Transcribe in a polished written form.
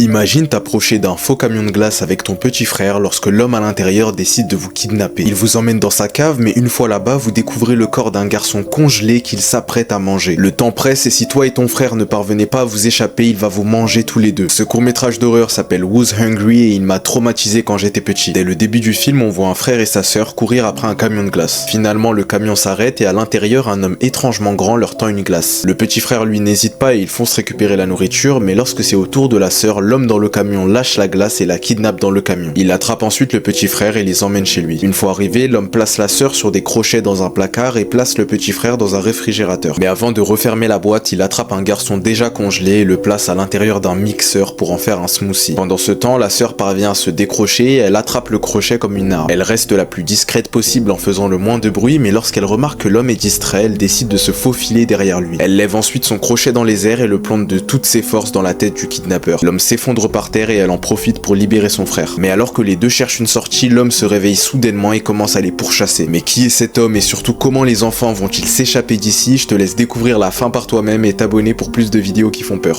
Imagine t'approcher d'un faux camion de glace avec ton petit frère lorsque l'homme à l'intérieur décide de vous kidnapper. Il vous emmène dans sa cave, mais une fois là-bas, vous découvrez le corps d'un garçon congelé qu'il s'apprête à manger. Le temps presse et si toi et ton frère ne parvenez pas à vous échapper, il va vous manger tous les deux. Ce court-métrage d'horreur s'appelle Who's Hungry et il m'a traumatisé quand j'étais petit. Dès le début du film, on voit un frère et sa sœur courir après un camion de glace. Finalement, le camion s'arrête et à l'intérieur, un homme étrangement grand leur tend une glace. Le petit frère lui n'hésite pas et il fonce récupérer la nourriture, mais lorsque c'est au tour de la sœur, l'homme dans le camion lâche la glace et la kidnappe dans le camion. Il attrape ensuite le petit frère et les emmène chez lui. Une fois arrivé, l'homme place la sœur sur des crochets dans un placard et place le petit frère dans un réfrigérateur. Mais avant de refermer la boîte, il attrape un garçon déjà congelé et le place à l'intérieur d'un mixeur pour en faire un smoothie. Pendant ce temps, la sœur parvient à se décrocher et elle attrape le crochet comme une arme. Elle reste la plus discrète possible en faisant le moins de bruit, mais lorsqu'elle remarque que l'homme est distrait, elle décide de se faufiler derrière lui. Elle lève ensuite son crochet dans les airs et le plante de toutes ses forces dans la tête du kidnappeur. L'homme s'effondre par terre et elle en profite pour libérer son frère. Mais alors que les deux cherchent une sortie, l'homme se réveille soudainement et commence à les pourchasser. Mais qui est cet homme et surtout comment les enfants vont-ils s'échapper d'ici? Je te laisse découvrir la fin par toi-même et t'abonner pour plus de vidéos qui font peur.